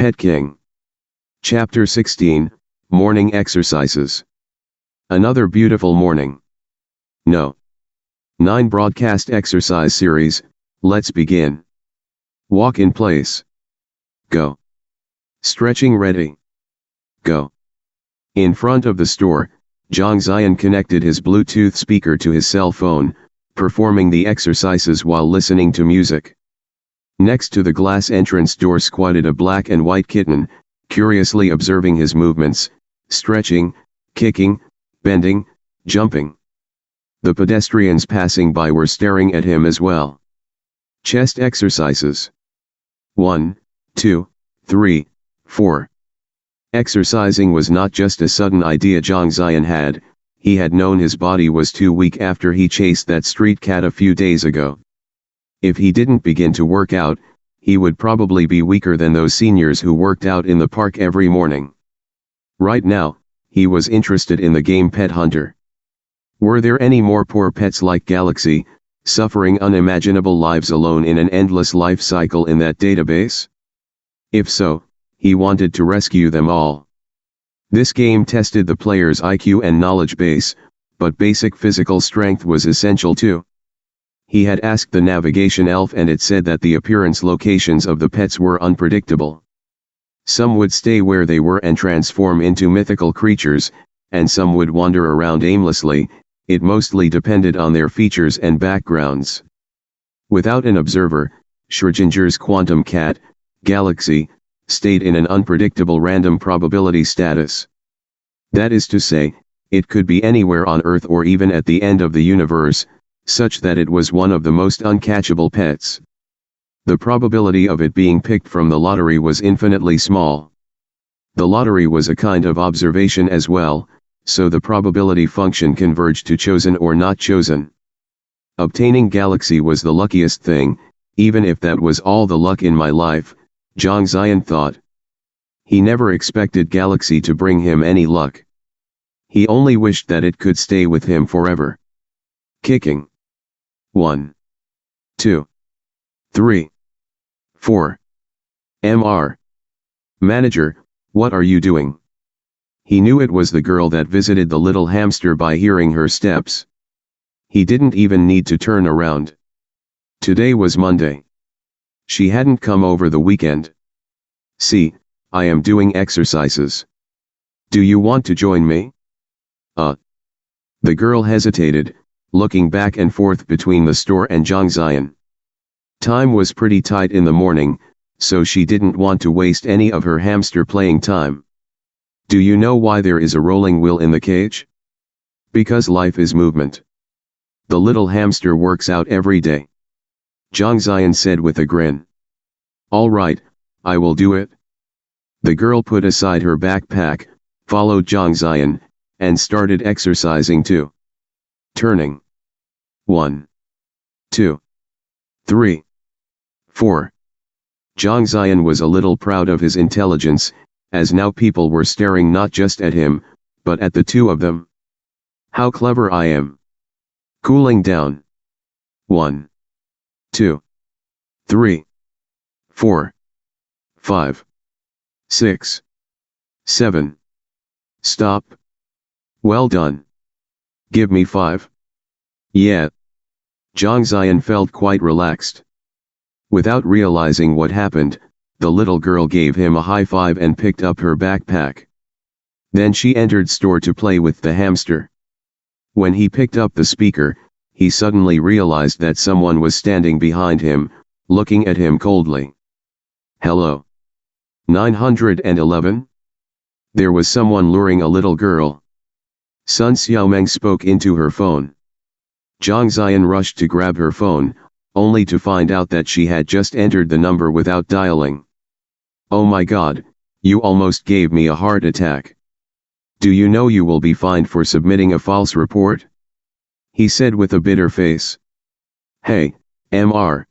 Pet King. Chapter 16, Morning Exercises. Another beautiful morning. No. 9 broadcast exercise series, let's begin. Walk in place. Go. Stretching ready. Go. In front of the store, Zhang Ziyan connected his Bluetooth speaker to his cell phone, performing the exercises while listening to music. Next to the glass entrance door squatted a black and white kitten, curiously observing his movements, stretching, kicking, bending, jumping. The pedestrians passing by were staring at him as well. Chest exercises. 1, 2, 3, 4. Exercising was not just a sudden idea Zhang Ziyan had, he had known his body was too weak after he chased that street cat a few days ago. If he didn't begin to work out, he would probably be weaker than those seniors who worked out in the park every morning. Right now, he was interested in the game Pet Hunter. Were there any more poor pets like Galaxy, suffering unimaginable lives alone in an endless life cycle in that database? If so, he wanted to rescue them all. This game tested the player's IQ and knowledge base, but basic physical strength was essential too. He had asked the navigation elf and it said that the appearance locations of the pets were unpredictable. Some would stay where they were and transform into mythical creatures, and some would wander around aimlessly. It mostly depended on their features and backgrounds. Without an observer, Schrodinger's quantum cat, Galaxy, stayed in an unpredictable random probability status. That is to say, it could be anywhere on Earth or even at the end of the universe, such that it was one of the most uncatchable pets. The probability of it being picked from the lottery was infinitely small. The lottery was a kind of observation as well, so the probability function converged to chosen or not chosen. Obtaining Galaxy was the luckiest thing, even if that was all the luck in my life, Zhang Ziyan thought. He never expected Galaxy to bring him any luck. He only wished that it could stay with him forever. Kicking. 1, 2, 3, 4. Mr. Manager, what are you doing? He knew it was the girl that visited the little hamster by hearing her steps. He didn't even need to turn around. Today was Monday. She hadn't come over the weekend. See, I am doing exercises. Do you want to join me? The girl hesitated, looking back and forth between the store and Zhang Ziyan. Time was pretty tight in the morning, so she didn't want to waste any of her hamster playing time. Do you know why there is a rolling wheel in the cage? Because life is movement. The little hamster works out every day. Zhang Ziyan said with a grin. All right, I will do it. The girl put aside her backpack, followed Zhang Ziyan, and started exercising too. Turning. 1, 2, 3, 4. Zhang Ziyan was a little proud of his intelligence, as now people were staring not just at him, but at the two of them. How clever I am. Cooling down. 1, 2, 3, 4, 5, 6, 7. Stop. Well done. Give me 5. Yeah. Zhang Ziyan felt quite relaxed. Without realizing what happened, the little girl gave him a high five and picked up her backpack. Then she entered store to play with the hamster. When he picked up the speaker, he suddenly realized that someone was standing behind him, looking at him coldly. Hello. 911? There was someone luring a little girl. Sun Xiaomeng spoke into her phone. Zhang Ziyan rushed to grab her phone, only to find out that she had just entered the number without dialing. Oh my God, you almost gave me a heart attack. Do you know you will be fined for submitting a false report? He said with a bitter face. Hey, Mr.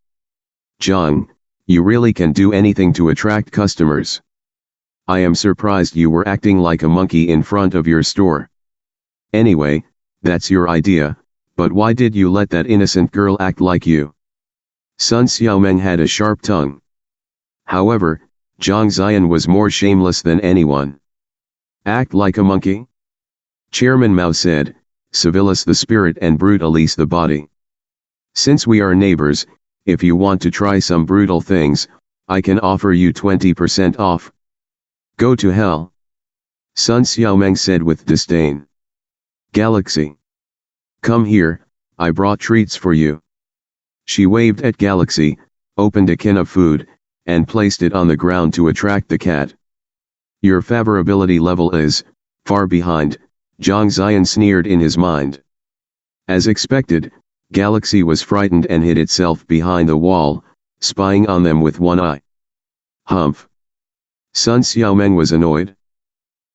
Zhang, you really can do anything to attract customers. I am surprised you were acting like a monkey in front of your store. Anyway, that's your idea, but why did you let that innocent girl act like you? Sun Xiaomeng had a sharp tongue. However, Zhang Ziyan was more shameless than anyone. Act like a monkey? Chairman Mao said, civilis the spirit and brutalis the body. Since we are neighbors, if you want to try some brutal things, I can offer you 20% off. Go to hell. Sun Xiaomeng said with disdain. Galaxy. Come here, I brought treats for you. She waved at Galaxy, opened a can of food, and placed it on the ground to attract the cat. Your favorability level is far behind, Zhang Ziyan sneered in his mind. As expected, Galaxy was frightened and hid itself behind the wall, spying on them with one eye. Humph. Sun Xiaomeng was annoyed.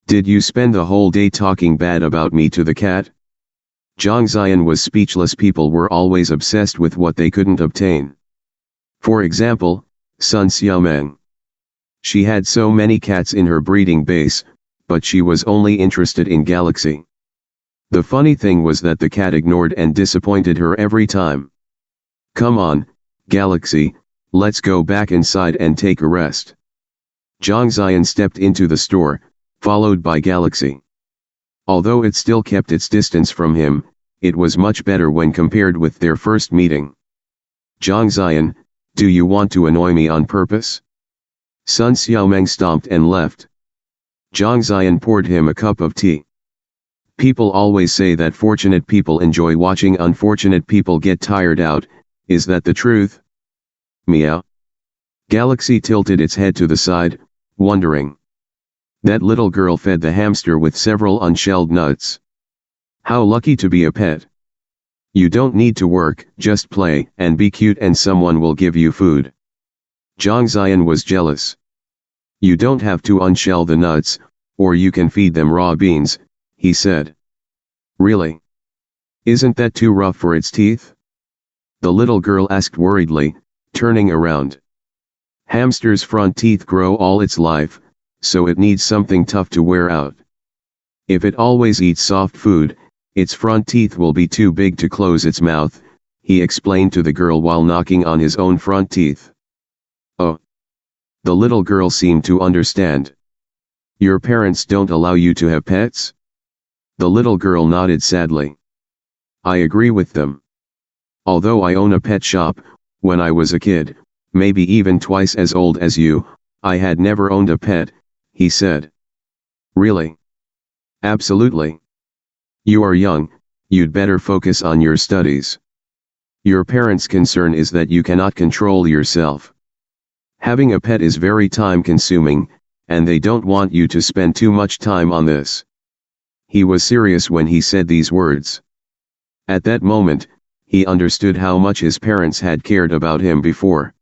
Did you spend the whole day talking bad about me to the cat? Zhang Ziyan was speechless. People were always obsessed with what they couldn't obtain. For example, Sun Xiaomeng. She had so many cats in her breeding base, but she was only interested in Galaxy. The funny thing was that the cat ignored and disappointed her every time. Come on, Galaxy, let's go back inside and take a rest. Zhang Ziyan stepped into the store, followed by Galaxy. Although it still kept its distance from him, it was much better when compared with their first meeting. Zhang Ziyan, do you want to annoy me on purpose? Sun Xiaomeng stomped and left. Zhang Ziyan poured him a cup of tea. People always say that fortunate people enjoy watching unfortunate people get tired out, is that the truth? Meow. Galaxy tilted its head to the side, wondering. That little girl fed the hamster with several unshelled nuts. How lucky to be a pet. You don't need to work, just play and be cute and someone will give you food. Zhang Ziyan was jealous. You don't have to unshell the nuts, or you can feed them raw beans, he said. Really? Isn't that too rough for its teeth? The little girl asked worriedly, turning around. Hamster's front teeth grow all its life, so it needs something tough to wear out. If it always eats soft food, its front teeth will be too big to close its mouth, he explained to the girl while knocking on his own front teeth. Oh. The little girl seemed to understand. Your parents don't allow you to have pets? The little girl nodded sadly. I agree with them. Although I own a pet shop, when I was a kid, maybe even twice as old as you, I had never owned a pet, he said. Really? Absolutely. You are young, you'd better focus on your studies. Your parents' concern is that you cannot control yourself. Having a pet is very time-consuming, and they don't want you to spend too much time on this. He was serious when he said these words. At that moment, he understood how much his parents had cared about him before.